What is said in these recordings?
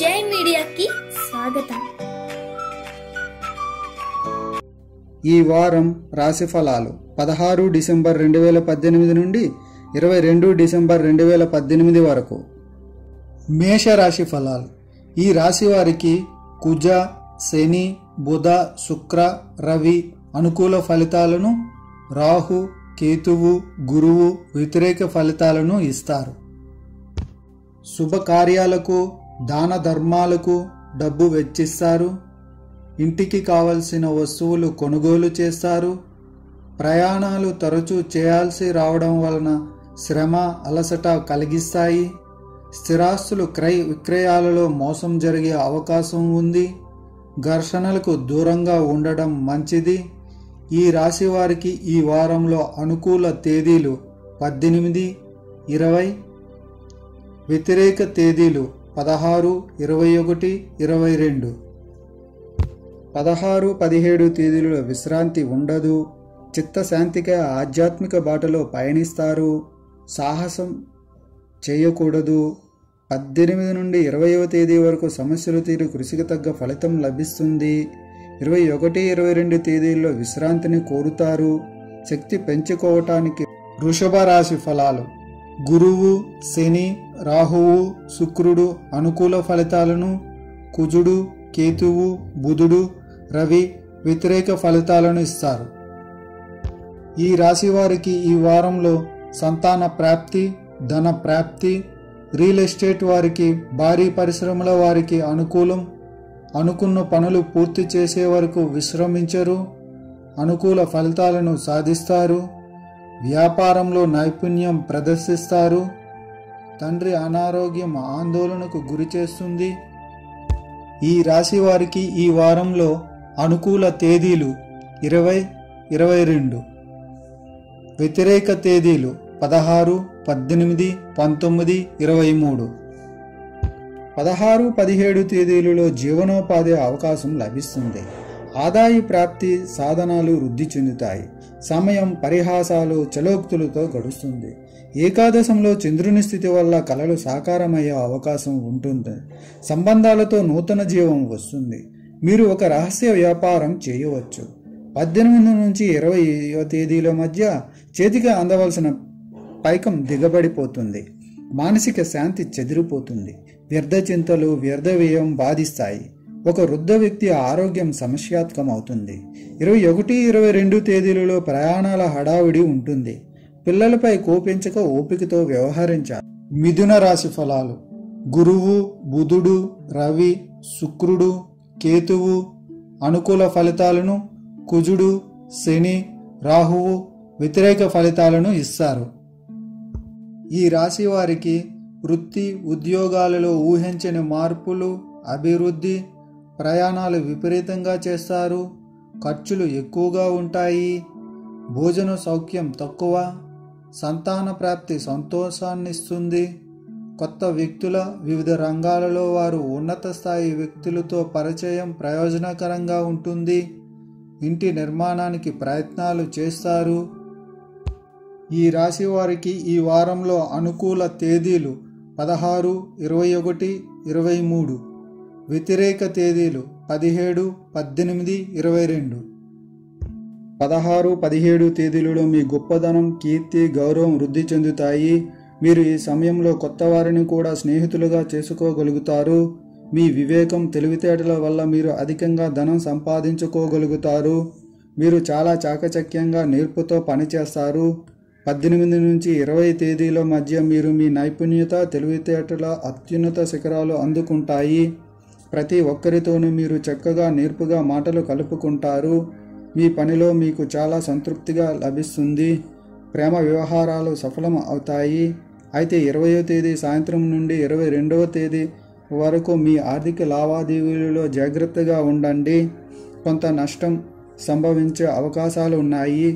జై మీడియాకి స్వాగతం. ఈ వారం రాశి ఫలాలు 16 డిసెంబర్ 2018 నుండి 22 డిసెంబర్ 2018 వరకు. మేషరాశి ఫలాలు. ఈ రాశి వారికి కుజ, శని, బుధ, శుక్ర, రవి అనుకూల ఫలితాలను, రాహు, కేతువు, గురువు వ్యతిరేక ఫలితాలను ఇస్తారు. శుభకార్యాలకు, దాన ధర్మాలకు డబ్బు వెచ్చిస్తారు. ఇంటికి కావలసిన వస్తువులు కొనుగోలు చేస్తారు. ప్రయాణాలు తరచూ చేయాల్సి రావడం వలన శ్రమ, అలసట కలిగిస్తాయి. స్థిరాస్తులు క్రయ విక్రయాలలో మోసం జరిగే అవకాశం ఉంది. ఘర్షణలకు దూరంగా ఉండడం మంచిది. ఈ రాశి వారికి ఈ వారంలో అనుకూల తేదీలు 18, 20, వ్యతిరేక తేదీలు 16, 21, 22. 16, 17 తేదీలలో విశ్రాంతి ఉండదు. చిత్తశాంతిగా ఆధ్యాత్మిక బాటలో పయనిస్తారు. సాహసం చేయకూడదు. 18 నుండి 20వ తేదీ వరకు సమస్యలు తీరి కృషికి తగ్గ ఫలితం లభిస్తుంది. 21, 22 తేదీల్లో విశ్రాంతిని కోరుతారు. శక్తి పెంచుకోవటానికి. వృషభ రాశి ఫలాలు. గురువు, శని, రాహువు, శుక్రుడు అనుకూల ఫలితాలను, కుజుడు, కేతువు, బుధుడు, రవి వ్యతిరేక ఫలితాలను ఇస్తారు. ఈ రాశి వారికి ఈ వారంలో సంతాన ప్రాప్తి, ధన ప్రాప్తి. రియల్ ఎస్టేట్ వారికి, భారీ పరిశ్రమల వారికి అనుకూలం. అనుకున్న పనులు పూర్తి చేసే వరకు విశ్రమించరు. అనుకూల ఫలితాలను సాధిస్తారు. వ్యాపారంలో నైపుణ్యం ప్రదర్శిస్తారు. తండ్రి అనారోగ్యం ఆందోళనకు గురి చేస్తుంది. ఈ రాశి వారికి ఈ వారంలో అనుకూల తేదీలు 20, 22. వ్యతిరేక తేదీలు 16, 18, 19, 23. 16, 17 తేదీలలో జీవనోపాధి అవకాశం లభిస్తుంది. ఆదాయ ప్రాప్తి సాధనాలు వృద్ధి చెందుతాయి. సమయం పరిహాసాలు, చలోక్తులతో గడుస్తుంది. ఏకాదశంలో చంద్రుని స్థితి వల్ల కలలు సాకారమయ్యే అవకాశం ఉంటుంది. సంబంధాలతో నూతన జీవం వస్తుంది. మీరు ఒక రహస్య వ్యాపారం చేయవచ్చు. 18 నుంచి 20వ తేదీల మధ్య చేతికి అందవలసిన పైకం దిగబడిపోతుంది. మానసిక శాంతి చెదిరిపోతుంది. వ్యర్థ చింతలు, వ్యర్థ వ్యయం బాధిస్తాయి. ఒక వృద్ధ వ్యక్తి ఆరోగ్యం సమస్యాత్మకం అవుతుంది. 21, 22 తేదీలలో ప్రయాణాల హడావిడి ఉంటుంది. పిల్లలపై కోపించక ఓపికతో వ్యవహరించాలి. మిథున రాశి ఫలాలు. గురువు, బుధుడు, రవి, శుక్రుడు, కేతువు అనుకూల ఫలితాలను, కుజుడు, శని, రాహువు వ్యతిరేక ఫలితాలను ఇస్తారు. ఈ రాశి వారికి వృత్తి, ఉద్యోగాలలో ఊహించని మార్పులు, అభివృద్ధి. ప్రయాణాలు విపరీతంగా చేస్తారు. ఖర్చులు ఎక్కువగా ఉంటాయి. భోజన సౌఖ్యం తక్కువ. సంతాన ప్రాప్తి సంతోషాన్నిస్తుంది. కొత్త వ్యక్తుల, వివిధ రంగాలలో వారు ఉన్నత స్థాయి వ్యక్తులతో పరిచయం ప్రయోజనకరంగా ఉంటుంది. ఇంటి నిర్మాణానికి ప్రయత్నాలు చేస్తారు. ఈ రాశి వారికి ఈ వారంలో అనుకూల తేదీలు 16, 21, 23. వ్యతిరేక తేదీలు 17, 18, 22. 16, 17 తేదీలలో మీ గొప్పదనం, కీర్తి, గౌరవం వృద్ధి చెందుతాయి. మీరు ఈ సమయంలో కొత్త వారిని కూడా స్నేహితులుగా చేసుకోగలుగుతారు. మీ వివేకం, తెలివితేటల వల్ల మీరు అధికంగా ధనం సంపాదించుకోగలుగుతారు. మీరు చాలా చాకచక్యంగా నేర్పుతో పనిచేస్తారు. 18 నుంచి 20 తేదీల మధ్య మీరు మీ నైపుణ్యత, తెలివితేటల అత్యున్నత శిఖరాలు అందుకుంటాయి. ప్రతి ఒక్కరితోనూ మీరు చక్కగా నేర్పుగా మాటలు కలుపుకుంటారు. మీ పనిలో మీకు చాలా సంతృప్తిగా లభిస్తుంది. ప్రేమ వ్యవహారాలు సఫలం అవుతాయి. అయితే 20వ తేదీ సాయంత్రం నుండి 22వ తేదీ వరకు మీ ఆర్థిక లావాదేవీలలో జాగ్రత్తగా ఉండండి. కొంత నష్టం సంభవించే అవకాశాలు ఉన్నాయి.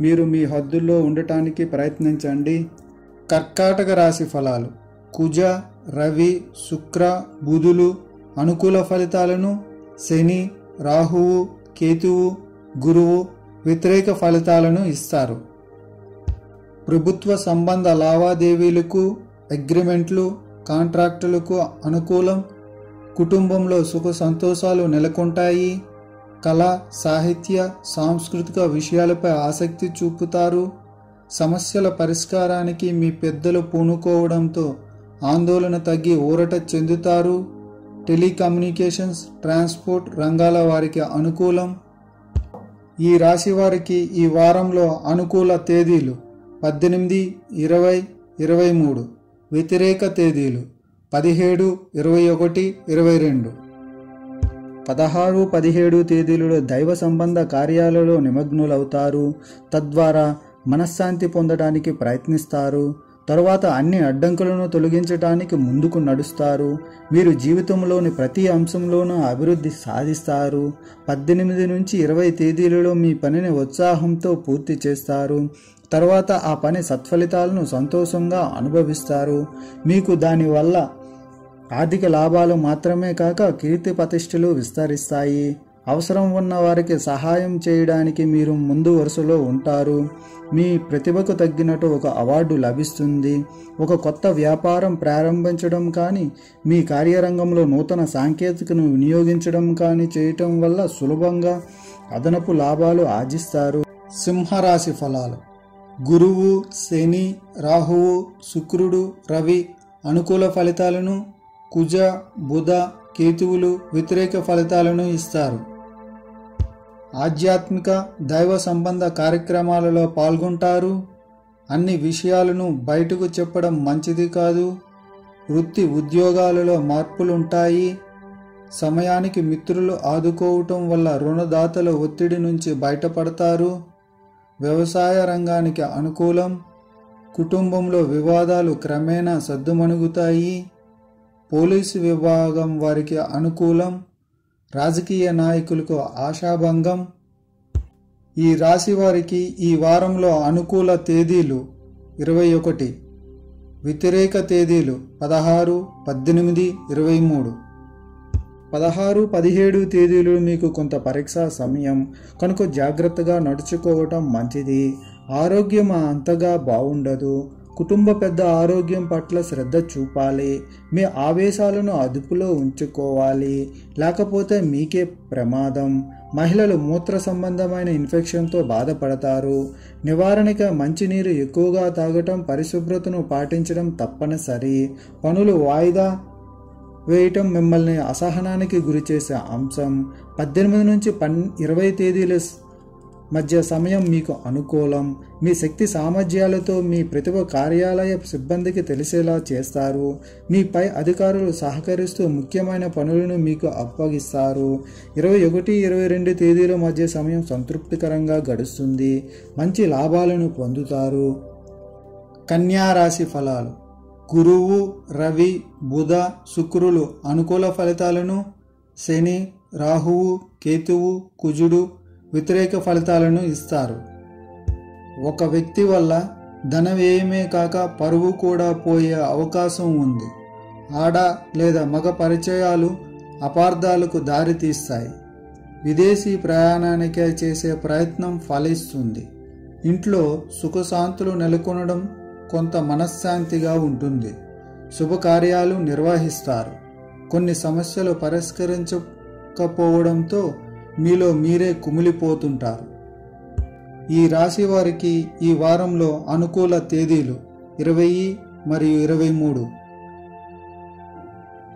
మీరు మీ హద్దుల్లో ఉండటానికి ప్రయత్నించండి. కర్కాటక రాశి ఫలాలు. కుజ, రవి, శుక్ర, బుధులు అనుకూల ఫలితాలను, శని, రాహువు, కేతువు, గురువు వ్యతిరేక ఫలితాలను ఇస్తారు. ప్రభుత్వ సంబంధ లావాదేవీలకు, అగ్రిమెంట్లు, కాంట్రాక్టులకు అనుకూలం. కుటుంబంలో సుఖ సంతోషాలు నెలకొంటాయి. కళ, సాహిత్య, సాంస్కృతిక విషయాలపై ఆసక్తి చూపుతారు. సమస్యల పరిష్కారానికి మీ పెద్దలు పూనుకోవడంతో ఆందోళన తగ్గి ఊరట చెందుతారు. టెలికమ్యూనికేషన్స్, ట్రాన్స్పోర్ట్ రంగాల వారికి అనుకూలం. ఈ రాశి వారికి ఈ వారంలో అనుకూల తేదీలు 18, 20, 23. వ్యతిరేక తేదీలు 17, 21, 22. 16, 17 తేదీలలో దైవ సంబంధ కార్యాలలో నిమగ్నులవుతారు. తద్వారా మనశ్శాంతి పొందడానికి ప్రయత్నిస్తారు. తరువాత అన్ని అడ్డంకులను తొలగించడానికి ముందుకు నడుస్తారు. మీరు జీవితంలోని ప్రతి అంశంలోనూ అభివృద్ధి సాధిస్తారు. 18 నుంచి 20 తేదీలలో మీ పనిని ఉత్సాహంతో పూర్తి చేస్తారు. తర్వాత ఆ పని సత్ఫలితాలను సంతోషంగా అనుభవిస్తారు. మీకు దానివల్ల ఆర్థిక లాభాలు మాత్రమే కాక కీర్తి ప్రతిష్టలు విస్తరిస్తాయి. అవసరం ఉన్న వారికి సహాయం చేయడానికి మీరు ముందు వరుసలో ఉంటారు. మీ ప్రతిభకు తగ్గినట్టు ఒక అవార్డు లభిస్తుంది. ఒక కొత్త వ్యాపారం ప్రారంభించడం కానీ, మీ కార్యరంగంలో నూతన సాంకేతికను వినియోగించడం కానీ చేయటం వల్ల సులభంగా అదనపు లాభాలు ఆర్జిస్తారు. సింహరాశి ఫలాలు. గురువు, శని, రాహువు, శుక్రుడు, రవి అనుకూల ఫలితాలను, కుజ, బుధ, కేతువులు వ్యతిరేక ఫలితాలను ఇస్తారు. ఆధ్యాత్మిక, దైవ సంబంధ కార్యక్రమాలలో పాల్గొంటారు. అన్ని విషయాలను బయటకు చెప్పడం మంచిది కాదు. వృత్తి ఉద్యోగాలలో మార్పులుంటాయి. సమయానికి మిత్రులు ఆదుకోవటం వల్ల రుణదాతల ఒత్తిడి నుంచి బయటపడతారు. వ్యవసాయ రంగానికి అనుకూలం. కుటుంబంలో వివాదాలు క్రమేణా సద్దుమణుగుతాయి. పోలీసు విభాగం వారికి అనుకూలం. రాజకీయ నాయకులకు ఆశాభంగం. ఈ రాశి వారికి ఈ వారంలో అనుకూల తేదీలు 21. వ్యతిరేక తేదీలు 16, 18, 23. 16, 17 తేదీలు మీకు కొంత పరీక్షా సమయం కనుక జాగ్రత్తగా నడుచుకోవటం మంచిది. ఆరోగ్యం అంతగా బాగుండదు. కుటుంబ పెద్ద ఆరోగ్యం పట్ల శ్రద్ధ చూపాలి. మీ ఆవేశాలను అదుపులో ఉంచుకోవాలి, లేకపోతే మీకే ప్రమాదం. మహిళలు మూత్ర సంబంధమైన ఇన్ఫెక్షన్తో బాధపడతారు. నివారణగా మంచినీరు ఎక్కువగా తాగటం, పరిశుభ్రతను పాటించడం తప్పనిసరి. పనులు వాయిదా వేయటం మిమ్మల్ని అసహనానికి గురిచేసే అంశం. 18 నుంచి 20 తేదీల మధ్య సమయం మీకు అనుకూలం. మీ శక్తి సామర్థ్యాలతో మీ ప్రతిభ కార్యాలయ సిబ్బందికి తెలిసేలా చేస్తారు. మీ పై అధికారులు సహకరిస్తూ ముఖ్యమైన పనులను మీకు అప్పగిస్తారు. 21, 22 తేదీల మధ్య సమయం సంతృప్తికరంగా గడుస్తుంది. మంచి లాభాలను పొందుతారు. కన్యా రాశి ఫలాలు. గురువు, రవి, బుధ, శుక్రులు అనుకూల ఫలితాలను, శని, రాహువు, కేతువు, కుజుడు వ్యతిరేక ఫలితాలను ఇస్తారు. ఒక వ్యక్తి వల్ల ధన వ్యయమే కాక పరువు కూడా పోయే అవకాశం ఉంది. ఆడ లేదా మగ పరిచయాలు అపార్థాలకు దారితీస్తాయి. విదేశీ ప్రయాణానికై చేసే ప్రయత్నం ఫలిస్తుంది. ఇంట్లో సుఖశాంతులు నెలకొనడం, కొంత మనశ్శాంతిగా ఉంటుంది. శుభకార్యాలు నిర్వహిస్తారు. కొన్ని సమస్యలు పరిష్కరించకపోవడంతో మీలో మీరే కుమిలిపోతుంటారు. ఈ రాశి వారికి ఈ వారంలో అనుకూల తేదీలు 20 మరియు 23.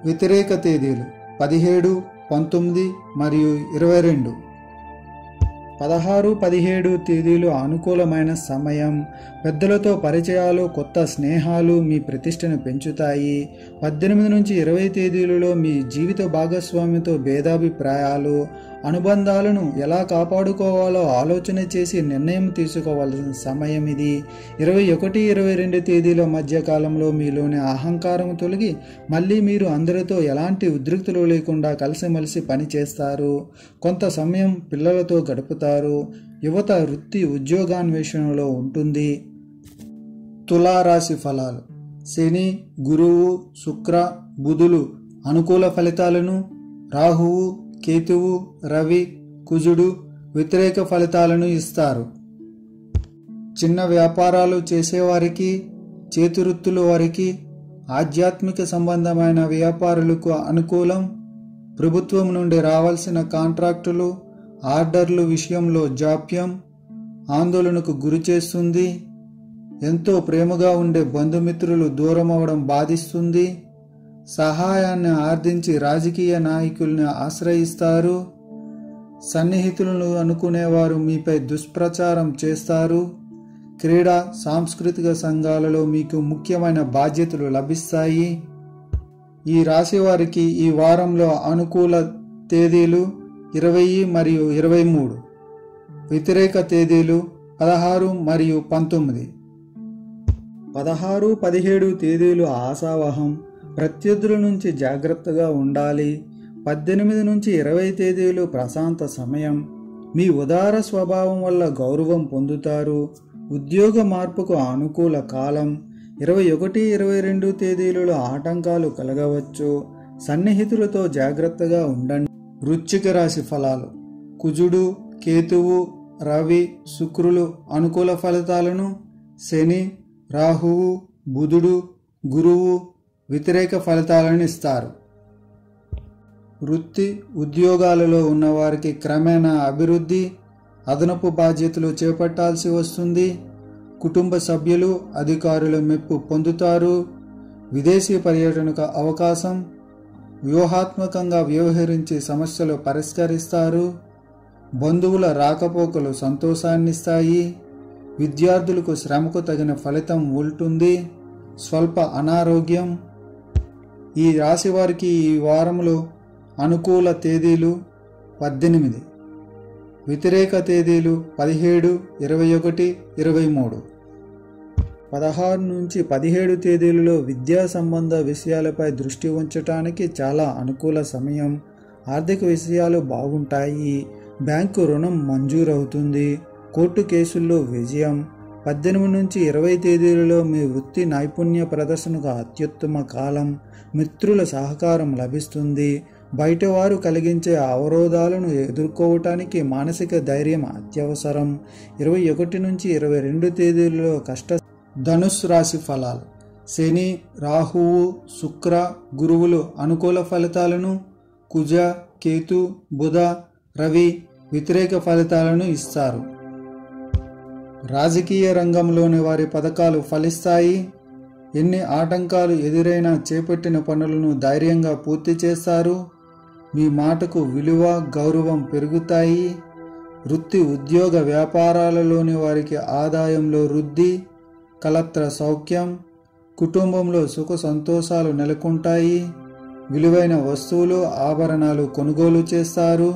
వ్యతిరేక తేదీలు 17, 19 మరియు 22. 16, 17 తేదీలు అనుకూలమైన సమయం. పెద్దలతో పరిచయాలు, కొత్త స్నేహాలు మీ ప్రతిష్టను పెంచుతాయి. 18 నుంచి 20 తేదీలలో మీ జీవిత భాగస్వామితో భేదాభిప్రాయాలు, అనుబంధాలను ఎలా కాపాడుకోవాలో ఆలోచన చేసి నిర్ణయం తీసుకోవాల్సిన సమయం ఇది. 21, 22 తేదీల మధ్యకాలంలో మీలోని అహంకారం తొలగి మళ్ళీ మీరు అందరితో ఎలాంటి ఉద్రిక్తులు లేకుండా కలిసిమెలిసి పనిచేస్తారు. కొంత సమయం పిల్లలతో గడుపుతారు. యువత వృత్తి ఉద్యోగాన్వేషణలో ఉంటుంది. తులారాశి ఫలాలు. శని, గురువు, శుక్ర, బుధులు అనుకూల ఫలితాలను, రాహువు, కేతువు, రవి, కుజుడు వ్యతిరేక ఫలితాలను ఇస్తారు. చిన్న వ్యాపారాలు చేసేవారికి, చేతివృత్తుల వారికి, ఆధ్యాత్మిక సంబంధమైన వ్యాపారులకు అనుకూలం. ప్రభుత్వం నుండి రావాల్సిన కాంట్రాక్టులు, ఆర్డర్లు విషయంలో జాప్యం ఆందోళనకు గురి చేస్తుంది. ఎంతో ప్రేమగా ఉండే బంధుమిత్రులు దూరం అవడం బాధిస్తుంది. సహాయాన్ని ఆర్థించి రాజకీయ నాయకుల్ని ఆశ్రయిస్తారు. సన్నిహితులను అనుకునేవారు మీపై దుష్ప్రచారం చేస్తారు. క్రీడా సాంస్కృతిక సంఘాలలో మీకు ముఖ్యమైన బాధ్యతలు లభిస్తాయి. ఈ రాశి వారికి ఈ వారంలో అనుకూల తేదీలు 20 మరియు 23, వ్యతిరేక తేదీలు 16 మరియు 19. 16, 17 తేదీలు ఆశావహం, ప్రత్యర్థుల నుంచి జాగ్రత్తగా ఉండాలి. 18 నుంచి 20 తేదీలు ప్రశాంత సమయం. మీ ఉదార స్వభావం వల్ల గౌరవం పొందుతారు. ఉద్యోగ మార్పుకు అనుకూల కాలం. 21, 22 తేదీలలో ఆటంకాలు కలగవచ్చు. సన్నిహితులతో జాగ్రత్తగా ఉండండి. వృశ్చిక రాశి ఫలాలు. కుజుడు, కేతువు, రవి, శుక్రులు అనుకూల ఫలితాలను, శని, రాహువు, బుధుడు, గురువు వ్యతిరేక ఫలితాలను ఇస్తారు. వృత్తి ఉద్యోగాలలో ఉన్నవారికి క్రమేణా అభివృద్ధి, అదనపు బాధ్యతలు చేపట్టాల్సి వస్తుంది. కుటుంబ సభ్యులు, అధికారుల మెప్పు పొందుతారు. విదేశీ పర్యటనకు అవకాశం. వ్యూహాత్మకంగా వ్యవహరించి సమస్యలు పరిష్కరిస్తారు. బంధువుల రాకపోకలు సంతోషాన్నిస్తాయి. విద్యార్థులకు శ్రమకు తగిన ఫలితం ఉంటుంది. స్వల్ప అనారోగ్యం. ఈ రాశి వారికి ఈ వారంలో అనుకూల తేదీలు 18, వ్యతిరేక తేదీలు 17, 21, 23. 16 నుంచి 17 తేదీలలో విద్యా సంబంధ విషయాలపై దృష్టి ఉంచటానికి చాలా అనుకూల సమయం. ఆర్థిక విషయాలు బాగుంటాయి. బ్యాంకు రుణం మంజూరవుతుంది. కోర్టు కేసుల్లో విజయం. 18 నుంచి 20 తేదీలలో మీ వృత్తి నైపుణ్య ప్రదర్శనకు అత్యుత్తమ కాలం. మిత్రుల సహకారం లభిస్తుంది. బయటవారు కలిగించే అవరోధాలను ఎదుర్కోవటానికి మానసిక ధైర్యం అత్యవసరం. 21 నుంచి 22 తేదీలలో ధనుస్సు రాశి ఫలాలు. శని, రాహువు, శుక్ర, గురువులు అనుకూల ఫలితాలను, కుజ, కేతు, బుధ, రవి వ్యతిరేక ఫలితాలను ఇస్తారు. రాజకీయ రంగంలోని వారి పథకాలు ఫలిస్తాయి. ఎన్ని ఆటంకాలు ఎదురైనా చేపట్టిన పనులను ధైర్యంగా పూర్తి చేస్తారు. మీ మాటకు విలువ, గౌరవం పెరుగుతాయి. వృత్తి ఉద్యోగ వ్యాపారాలలోని వారికి ఆదాయంలో వృద్ధి, కలత్ర సౌఖ్యం. కుటుంబంలో సుఖ సంతోషాలు నెలకొంటాయి. విలువైన వస్తువులు, ఆభరణాలు కొనుగోలు చేస్తారు.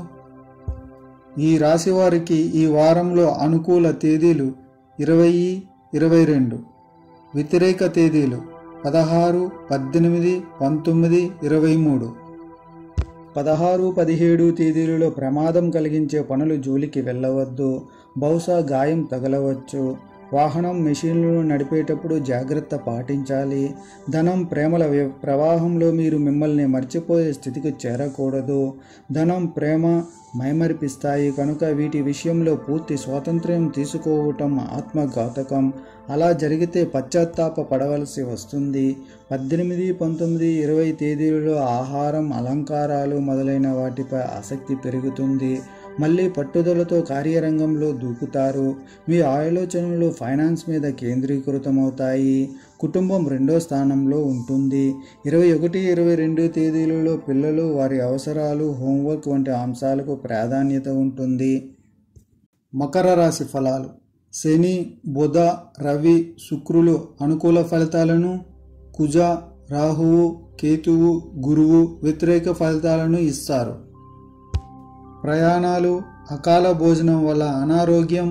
ఈ రాశి వారికి ఈ వారంలో అనుకూల తేదీలు 20, 22, వ్యతిరేక తేదీలు 16, 18, 19, 23. 16, 17 తేదీలలో ప్రమాదం కలిగించే పనులు జోలికి వెళ్ళవద్దు. బహుశా గాయం తగలవచ్చు. వాహనం, మెషిన్లను నడిపేటప్పుడు జాగ్రత్త పాటించాలి. ధనం, ప్రేమల ప్రవాహంలో మీరు మిమ్మల్ని మర్చిపోయే స్థితికి చేరకూడదు. ధనం, ప్రేమ మైమరిపిస్తాయి కనుక వీటి విషయంలో పూర్తి స్వాతంత్ర్యం తీసుకోవటం ఆత్మఘాతకం. అలా జరిగితే పశ్చాత్తాప పడవలసి వస్తుంది. 18, 19, 20 తేదీలలో ఆహారం, అలంకారాలు మొదలైన వాటిపై ఆసక్తి పెరుగుతుంది. మళ్ళీ పట్టుదలతో కార్యరంగంలో దూకుతారు. మీ ఆలోచనలు ఫైనాన్స్ మీద కేంద్రీకృతమవుతాయి. కుటుంబం 2వ స్థానంలో ఉంటుంది. 21, 22 తేదీలలో పిల్లలు, వారి అవసరాలు, హోంవర్క్ వంటి అంశాలకు ప్రాధాన్యత ఉంటుంది. మకర రాశి ఫలాలు. శని, బుధ, రవి, శుక్రులు అనుకూల ఫలితాలను, కుజ, రాహువు, కేతువు, గురువు వ్యతిరేక ఫలితాలను ఇస్తారు. ప్రయాణాలు, అకాల భోజనం వల్ల అనారోగ్యం.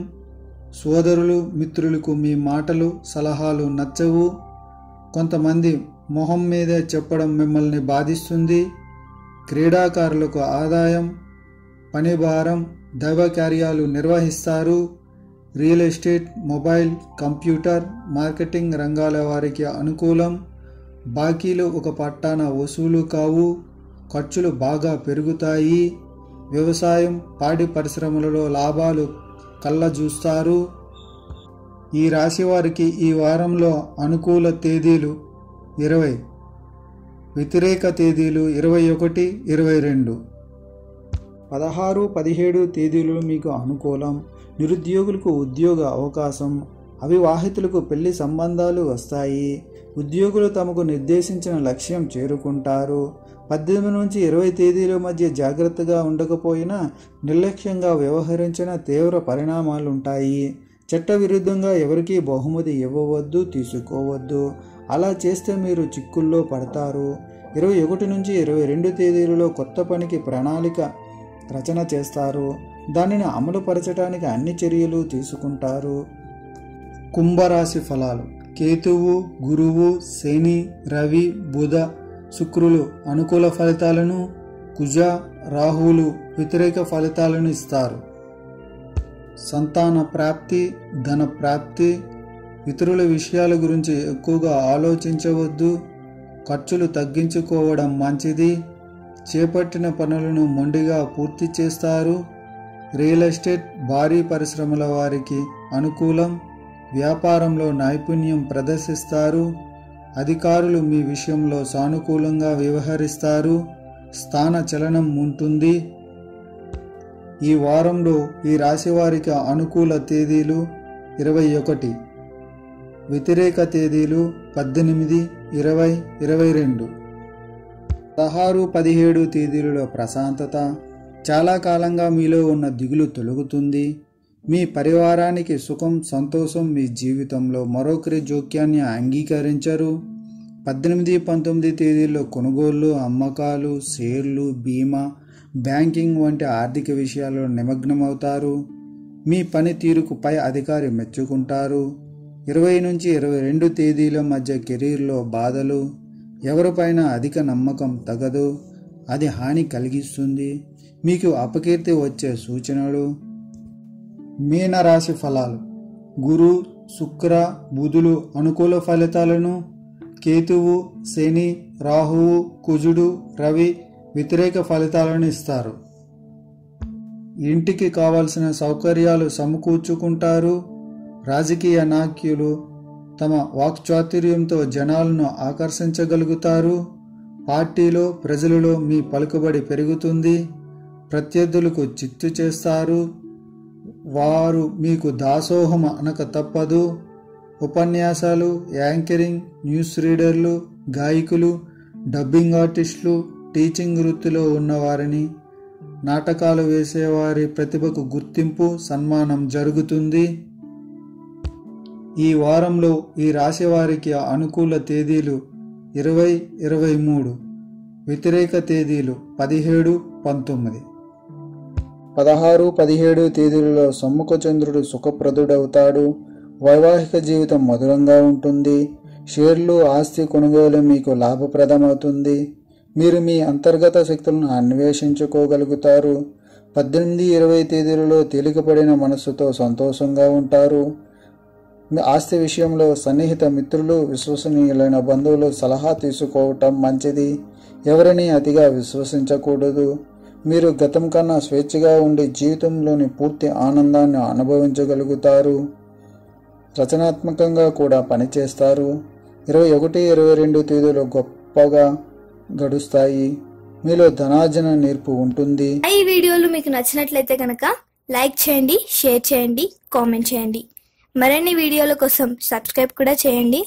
సోదరులు, మిత్రులకు మీ మాటలు, సలహాలు నచ్చవు. కొంతమంది మొహం మీదే చెప్పడం మిమ్మల్ని బాధిస్తుంది. క్రీడాకారులకు ఆదాయం, పని భారం, దైవ కార్యాలు నిర్వహిస్తారు. Real estate, mobile, computer, marketing రంగాల వారికి అనుకూలం. బాకీలు ఒక పట్టాన వసూలు కావు. ఖర్చులు బాగా పెరుగుతాయి. వ్యవసాయం, పాడి పరిశ్రమలలో లాభాలు కళ్ళజూస్తారు. ఈ రాశి వారికి ఈ వారంలో అనుకూల తేదీలు 20, వ్యతిరేక తేదీలు 21, 22. 16, 17 తేదీలు మీకు అనుకూలం. నిరుద్యోగులకు ఉద్యోగ అవకాశం, అవివాహితులకు పెళ్లి సంబంధాలు వస్తాయి. ఉద్యోగులు తమకు నిర్దేశించిన లక్ష్యం చేరుకుంటారు. 18 నుంచి 20 తేదీల మధ్య జాగ్రత్తగా ఉండకపోయినా నిర్లక్ష్యంగా వ్యవహరించిన తీవ్ర పరిణామాలుంటాయి. చట్టవిరుద్ధంగా ఎవరికీ బహుమతి ఇవ్వవద్దు, తీసుకోవద్దు. అలా చేస్తే మీరు చిక్కుల్లో పడతారు. 21 నుంచి 22 తేదీలలో కొత్త పనికి ప్రణాళిక రచన చేస్తారు. దానిని అమలుపరచడానికి అన్ని చర్యలు తీసుకుంటారు. కుంభరాశి ఫలాలు. కేతువు, గురువు, శని, రవి, బుధ, శుక్రులు అనుకూల ఫలితాలను, కుజ, రాహువులు వ్యతిరేక ఫలితాలను ఇస్తారు. సంతాన ప్రాప్తి, ధన ప్రాప్తి. ఇతరుల విషయాల గురించి ఎక్కువగా ఆలోచించవద్దు. ఖర్చులు తగ్గించుకోవడం మంచిది. చేపట్టిన పనులను మొండిగా పూర్తి చేస్తారు. రియల్ ఎస్టేట్, భారీ పరిశ్రమల వారికి అనుకూలం. వ్యాపారంలో నైపుణ్యం ప్రదర్శిస్తారు. అధికారులు మీ విషయంలో సానుకూలంగా వ్యవహరిస్తారు. స్థాన చలనం ఉంటుంది. ఈ వారంలో ఈ రాశి వారికి అనుకూల తేదీలు 21, వ్యతిరేక తేదీలు 18, 20, 22. 16, 17 తేదీలలో ప్రశాంతత. చాలా కాలంగా మీలో ఉన్న దిగులు తొలగుతుంది. మీ పరివారానికి సుఖం, సంతోషం. మీ జీవితంలో మరొకరి జోక్యాన్ని అంగీకరించరు. 18, 19 తేదీల్లో కొనుగోళ్లు, అమ్మకాలు, షేర్లు, బీమా, బ్యాంకింగ్ వంటి ఆర్థిక విషయాల్లో నిమగ్నమవుతారు. మీ పనితీరుకు పై అధికారి మెచ్చుకుంటారు. 20 నుంచి 22 తేదీల మధ్య కెరీర్లో బాధలు. ఎవరిపైన అధిక నమ్మకం తగదు. అది హాని కలిగిస్తుంది. మీకు అపకీర్తి వచ్చే సూచనలు. మీనరాశి ఫలాలు. గురు, శుక్ర, బుధులు అనుకూల ఫలితాలను, కేతువు, శని, రాహువు, కుజుడు, రవి వ్యతిరేక ఫలితాలను ఇస్తారు. ఇంటికి కావలసిన సౌకర్యాలు సమకూర్చుకుంటారు. రాజకీయ నాయకులు తమ వాక్చాతుర్యంతో జనాలను ఆకర్షించగలుగుతారు. పార్టీలో, ప్రజలలో మీ పలుకుబడి పెరుగుతుంది. ప్రత్యర్థులకు చిత్తు చేస్తారు. వారు మీకు దాసోహం అనక తప్పదు. ఉపన్యాసాలు, యాంకరింగ్, న్యూస్ రీడర్లు, గాయకులు, డబ్బింగ్ ఆర్టిస్టులు, టీచింగ్ వృత్తిలో ఉన్నవారిని, నాటకాలు వేసేవారి ప్రతిభకు గుర్తింపు, సన్మానం జరుగుతుంది. ఈ వారంలో ఈ రాశి వారికి అనుకూల తేదీలు 20, 23, వ్యతిరేక తేదీలు 17, 19. 16, 17 తేదీలలో సమ్ముఖ చంద్రుడు సుఖప్రదుడవుతాడు. వైవాహిక జీవితం మధురంగా ఉంటుంది. షేర్లు, ఆస్తి కొనుగోలు మీకు లాభప్రదమవుతుంది. మీరు మీ అంతర్గత శక్తులను అన్వేషించుకోగలుగుతారు. 18, 20 తేదీలలో తేలికపడిన మనస్సుతో సంతోషంగా ఉంటారు. మీ ఆస్తి విషయంలో సన్నిహిత మిత్రులు, విశ్వసనీయులైన బంధువులు సలహా తీసుకోవటం మంచిది. ఎవరిని అతిగా విశ్వసించకూడదు. మీరు గతం కన్నా స్వేచ్ఛగా ఉండి జీవితంలోని పూర్తి ఆనందాన్ని అనుభవించగలుగుతారు. రచనాత్మకంగా కూడా పనిచేస్తారు. 21, 22 తేదీలు గొప్పగా గడుస్తాయి. మీలో ధనార్జన నేర్పు ఉంటుంది. ఈ వీడియోలు మీకు నచ్చినట్లయితే కనుక లైక్ చేయండి, షేర్ చేయండి, కామెంట్ చేయండి. మరిన్ని వీడియోల కోసం సబ్స్క్రైబ్ కూడా చేయండి.